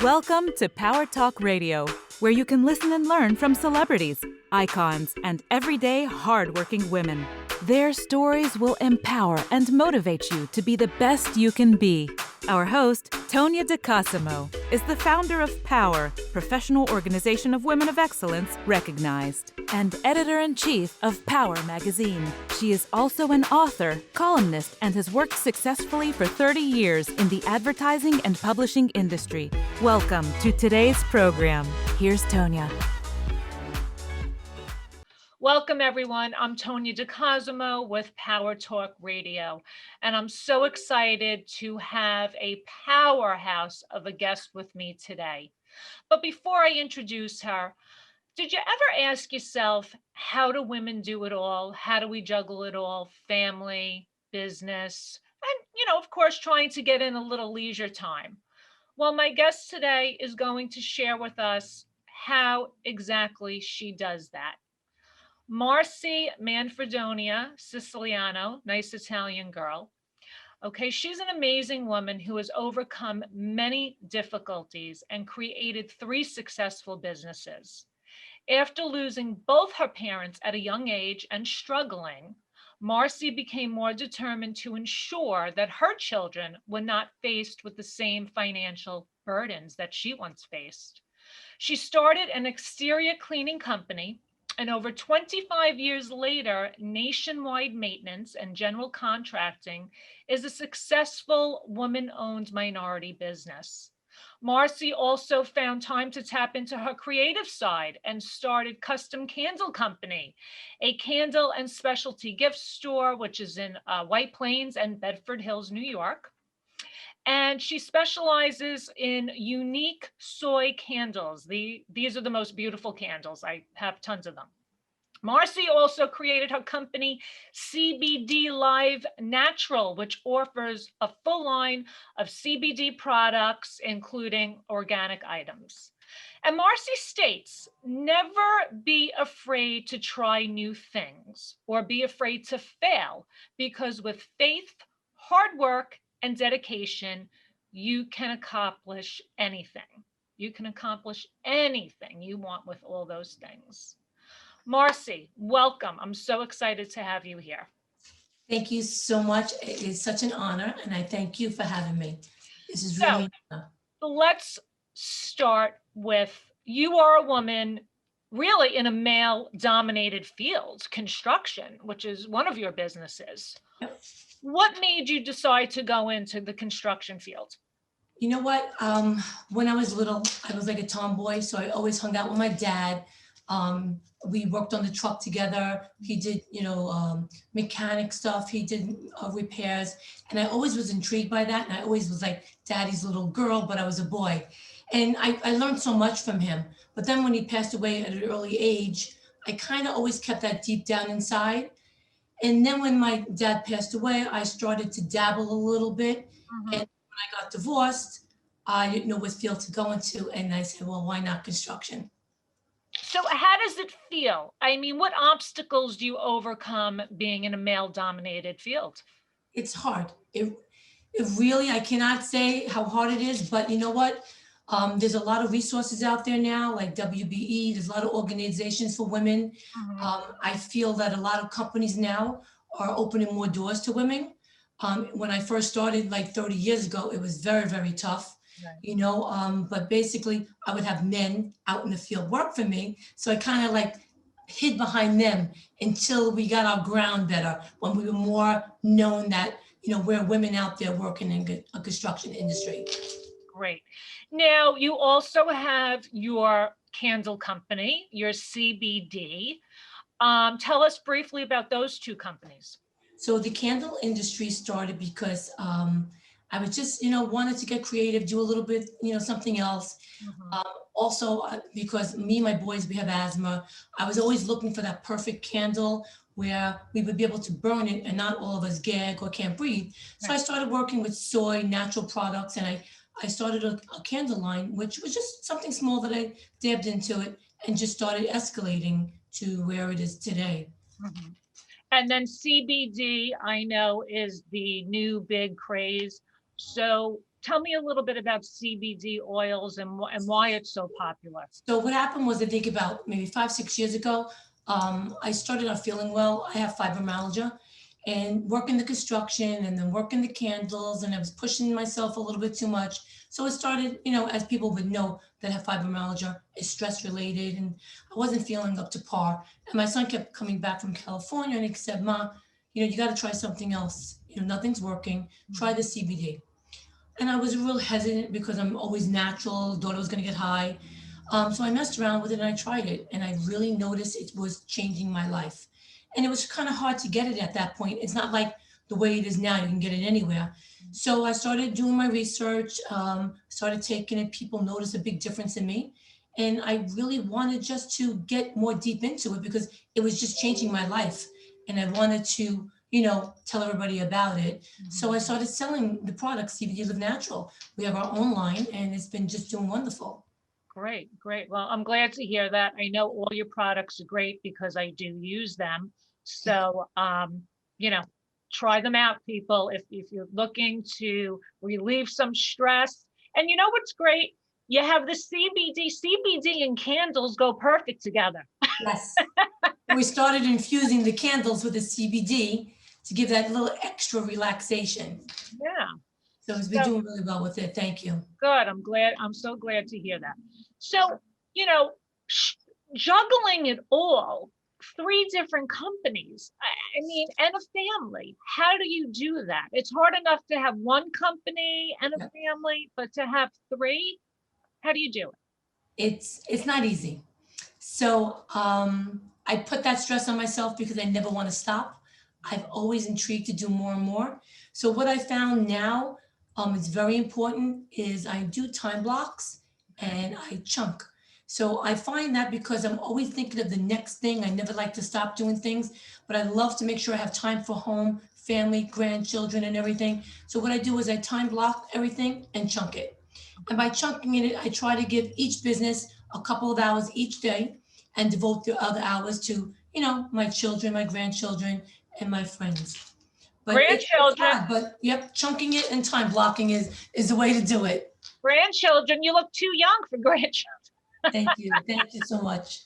Welcome to Power Talk Radio, where you can listen and learn from celebrities, icons, and everyday hardworking women. Their stories will empower and motivate you to be the best you can be. Our host, Tonya DeCosimo, is the founder of P.O.W.E.R, Professional Organization of Women of Excellence Recognized, and editor-in-chief of P.O.W.E.R magazine. She is also an author, columnist, and has worked successfully for 30 years in the advertising and publishing industry. Welcome to today's program. Here's Tonya. Welcome, everyone. I'm Tonya DeCosimo with Power Talk Radio, and I'm so excited to have a powerhouse of a guest with me today. But before I introduce her, did you ever ask yourself, how do women do it all? How do we juggle it all? Family, business, and, of course, trying to get in a little leisure time. Well, my guest today is going to share with us how exactly she does that. Marcie Manfredonia-Siciliano, nice Italian girl. Okay, she's an amazing woman who has overcome many difficulties and created 3 successful businesses. After losing both her parents at a young age and struggling, Marcie became more determined to ensure that her children were not faced with the same financial burdens that she once faced. She started an exterior cleaning company, and over 25 years later, Nationwide Maintenance and General Contracting is a successful woman-owned minority business. Marcie also found time to tap into her creative side and started Custom Candle Company, a candle and specialty gift store, which is in White Plains and Bedford Hills, New York. And she specializes in unique soy candles. These are the most beautiful candles. I have tons of them. Marcie also created her company, CBD Live Natural, which offers a full line of CBD products, including organic items. And Marcie states, never be afraid to try new things or be afraid to fail, because with faith, hard work, and dedication, you can accomplish anything. You can accomplish anything you want with all those things. Marcie, welcome. I'm so excited to have you here. Thank you so much. It is such an honor, and I thank you for having me. This is really an honor. Let's start with, you are a woman really in a male-dominated field, construction, which is one of your businesses. Yep. What made you decide to go into the construction field? You know what? When I was little, I was like a tomboy, so I always hung out with my dad. We worked on the truck together. He did, mechanic stuff. He did repairs. And I always was intrigued by that. And I always was like daddy's little girl, but I was a boy. And I learned so much from him. But then when he passed away at an early age, I kind of always kept that deep down inside. And then when my dad passed away, I started to dabble a little bit. And when I got divorced, I didn't know what field to go into. And I said, well, why not construction? So how does it feel? I mean, what obstacles do you overcome being in a male-dominated field? It's hard. It really, I cannot say how hard it is, but you know what? There's a lot of resources out there now, like WBE. There's a lot of organizations for women. I feel that a lot of companies now are opening more doors to women. When I first started like 30 years ago, it was very, very tough. Right. But basically I would have men out in the field work for me. So I kind of like hid behind them until we got our ground better, when we were more known that, we're women out there working in a construction industry. Great. Now, you also have your candle company, your CBD. Tell us briefly about those 2 companies. So the candle industry started because I was just, wanted to get creative, do a little bit, something else. Also, because me and my boys, we have asthma, I was always looking for that perfect candle where we would be able to burn it and not all of us gag or can't breathe. So I started working with soy natural products, and I started a candle line, which was just something small that I dabbed into it and just started escalating to where it is today. And then CBD, I know, is the new big craze. So tell me a little bit about CBD oils and why it's so popular. So what happened was, I think about maybe 5, 6 years ago, I started not feeling well. I have fibromyalgia, and working the construction and then working the candles, and I was pushing myself a little bit too much. So it started, as people would know that have fibromyalgia, is stress related, and I wasn't feeling up to par. And my son kept coming back from California, and he said, "Ma, you got to try something else. Nothing's working. Try the CBD." And I was real hesitant because I'm always natural, thought it was going to get high. So I messed around with it and I tried it, and I really noticed it was changing my life. And it was kind of hard to get it at that point. It's not like the way it is now, you can get it anywhere. So I started doing my research, started taking it. People noticed a big difference in me. And I really wanted just to get more deep into it because it was just changing my life. And I wanted to, tell everybody about it. So I started selling the product, CBD Live Natural. We have our own line, and it's been just doing wonderful. Great, great. Well, I'm glad to hear that. I know all your products are great because I do use them. So, you know, try them out, people, if you're looking to relieve some stress. And you know what's great? You have the CBD and candles go perfect together. Yes. We started infusing the candles with the CBD to give that little extra relaxation. Yeah. So it's been doing really well with it. Thank you. Good. I'm glad. I'm so glad to hear that. So, you know, juggling it all, three different companies, I mean, and a family. How do you do that? It's hard enough to have one company and a family, but to have three, how do you do it? It's not easy. So I put that stress on myself because I never want to stop. I've always intrigued to do more and more. So what I found now, is very important, is I do time blocks and I chunk. So I find that because I'm always thinking of the next thing, I never like to stop doing things, but I love to make sure I have time for home, family, grandchildren, and everything. So what I do is I time block everything and chunk it. And by chunking it, I try to give each business a couple of hours each day and devote the other hours to, my children, my grandchildren, and my friends. But it's Grandchildren, hard, but yep, chunking it and time blocking is the way to do it. grandchildren, you look too young for grandchildren. Thank you. Thank you so much.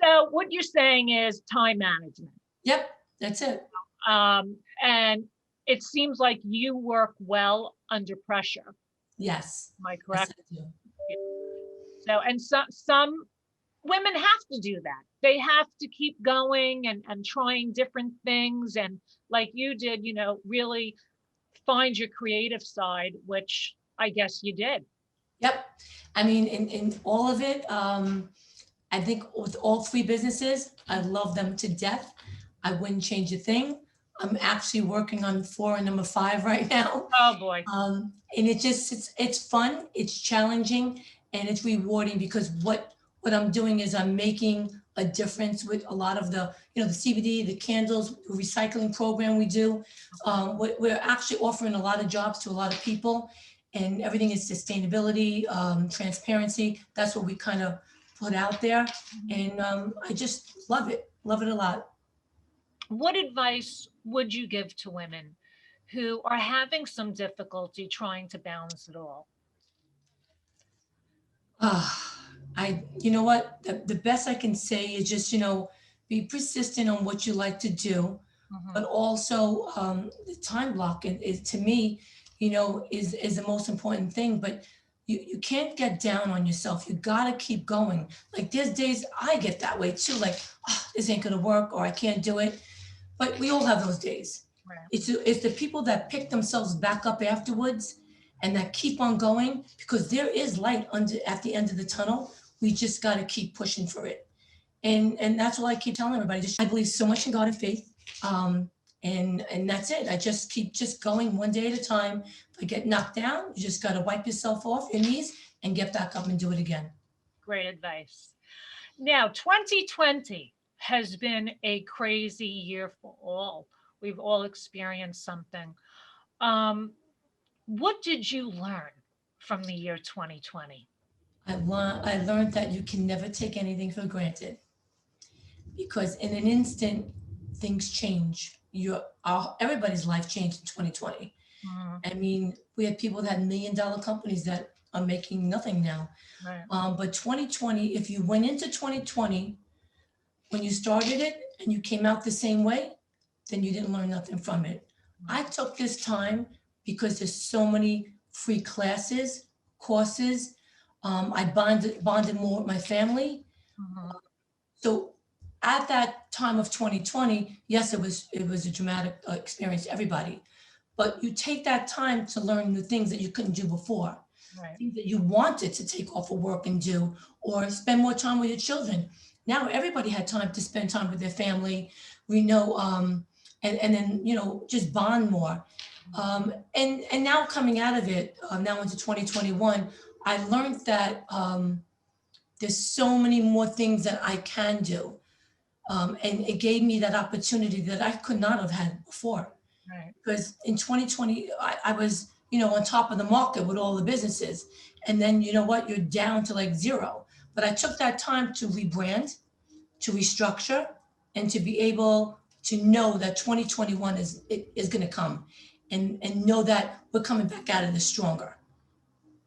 So what you're saying is time management. Yep, that's it. And it seems like you work well under pressure. Yes. Am I Yes, correct? I do. So, and some women have to do that. They have to keep going and trying different things. And like you did, really find your creative side, which I guess you did. Yep. I mean, in all of it, I think with all three businesses, I love them to death. I wouldn't change a thing. I'm actually working on 4 and number 5 right now. Oh boy. And it's fun, it's challenging, and it's rewarding because what I'm doing is I'm making a difference with a lot of the CBD, the candles, the recycling program we do. We're actually offering a lot of jobs to a lot of people, and everything is sustainability, transparency. That's what we kind of put out there, and I just love it a lot. What advice would you give to women who are having some difficulty trying to balance it all? You know what? The best I can say is just, be persistent on what you like to do, but also the time block is to me, is the most important thing. But you can't get down on yourself. You gotta keep going. Like there's days I get that way too, like, this ain't gonna work or I can't do it. But we all have those days. Right. It's the people that pick themselves back up afterwards and that keep on going because there is light at the end of the tunnel. We just got to keep pushing for it. And that's what I keep telling everybody. I believe so much in God and faith. And that's it. I just keep going one day at a time. If I get knocked down, you just got to wipe yourself off your knees and get back up and do it again. Great advice. Now, 2020 has been a crazy year for all. We've all experienced something. What did you learn from the year 2020? I learned that you can never take anything for granted because in an instant, things change. Everybody's life changed in 2020. I mean, we had people that had $1 million companies that are making nothing now. Right. But 2020, if you went into 2020, when you started it and you came out the same way, then you didn't learn nothing from it. I took this time because there's so many free classes, courses. I bonded more with my family. So at that time of 2020, yes, it was a dramatic experience to everybody. But you take that time to learn the things that you couldn't do before, Right. things that you wanted to take off of work and do, or spend more time with your children. Now everybody had time to spend time with their family. We know, and then just bond more. And now coming out of it, now into 2021, I learned that there's so many more things that I can do. And it gave me that opportunity that I could not have had before. Right. Because in 2020, I was, on top of the market with all the businesses. And then, you know what, you're down to like zero. But I took that time to rebrand, to restructure, and to be able to know that 2021 is going to come, and know that we're coming back out of this stronger.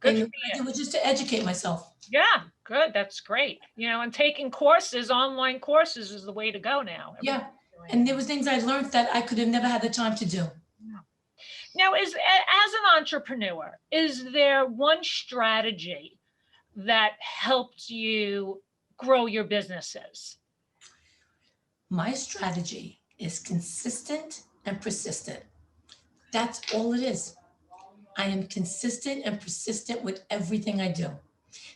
Good And for you. it was just to educate myself. Yeah, good. That's great. And taking courses, online courses is the way to go now. Yeah. And there was things I learned that I could have never had the time to do. Now, as an entrepreneur, is there one strategy that helped you grow your businesses? My strategy is consistent and persistent. That's all it is. I am consistent and persistent with everything I do.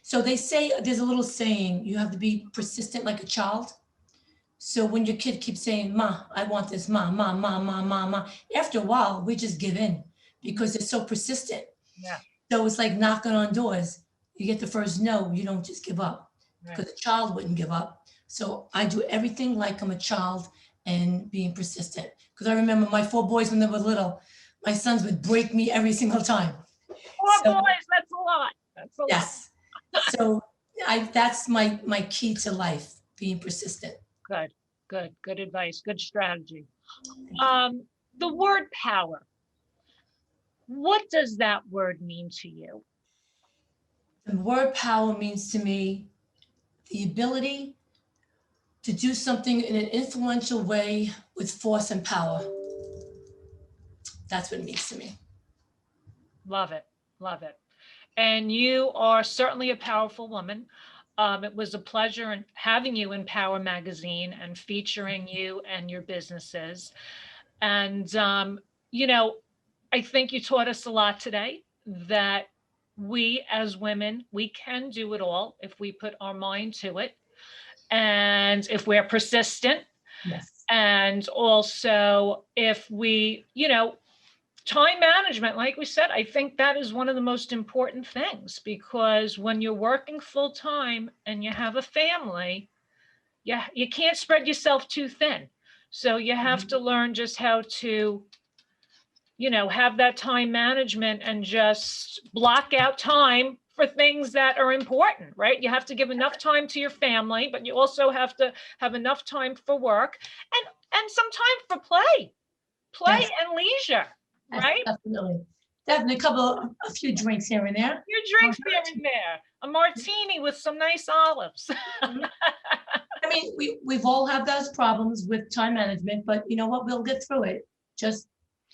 So they say, there's a little saying, you have to be persistent like a child. So when your kid keeps saying, Ma, I want this, Ma, Ma, Ma, Ma, Ma, Ma, after a while, we just give in because they're so persistent. Yeah. So it's like knocking on doors. You get the first no, you don't just give up, because a child wouldn't give up. So I do everything like I'm a child and being persistent. Because I remember my 4 boys when they were little, my sons would break me every single time. 4 boys, that's a lot. That's a lot. Yes. So that's my key to life, being persistent. Good advice. Good strategy. The word power. What does that word mean to you? The word power means to me the ability to do something in an influential way with force and power. That's what it means to me. Love it. Love it. And you are certainly a powerful woman. It was a pleasure having you in P.O.W.E.R magazine and featuring you and your businesses. And, I think you taught us a lot today, that we as women, we can do it all if we put our mind to it. And if we're persistent. Yes. And also if we, time management, like we said, I think that is one of the most important things, because when you're working full time and you have a family, you can't spread yourself too thin. So you have to learn just how to, have that time management and just block out time for things that are important, right? You have to give enough time to your family, but you also have to have enough time for work and some time for play Yes. and leisure. Right? Definitely a few drinks here and there. Few drinks here and there. A martini with some nice olives. I mean, we've all had those problems with time management, but you know what? We'll get through it. Just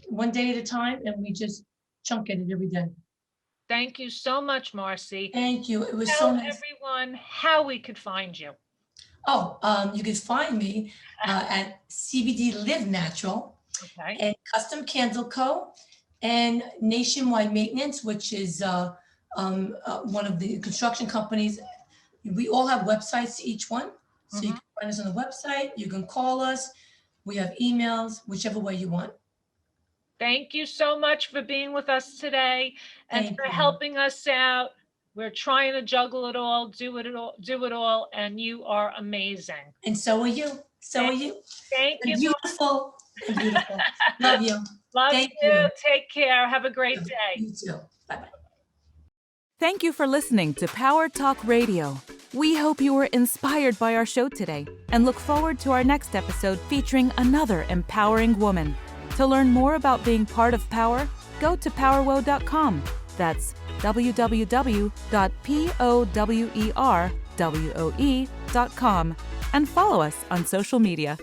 one day at a time, and we just chunk at it every day. Thank you so much, Marcie. Thank you. It was Tell so nice. everyone how we could find you. You could find me at CBD Live Natural. Okay. And Custom Candle Co. and Nationwide Maintenance, which is one of the construction companies. We all have websites to each one. So you can find us on the website. You can call us. We have emails, whichever way you want. Thank you so much for being with us today and for helping us out. We're trying to juggle it all, do it all, and you are amazing. And so are you. Thank you. Beautiful. Beautiful. Love you. Love you. Take care. Have a great day. You too. Bye-bye. Thank you for listening to P.O.W.E.R Talk Radio. We hope you were inspired by our show today and look forward to our next episode featuring another empowering woman. To learn more about being part of P.O.W.E.R, go to powerwoe.com. That's www.P.O.W.E.R.com and follow us on social media.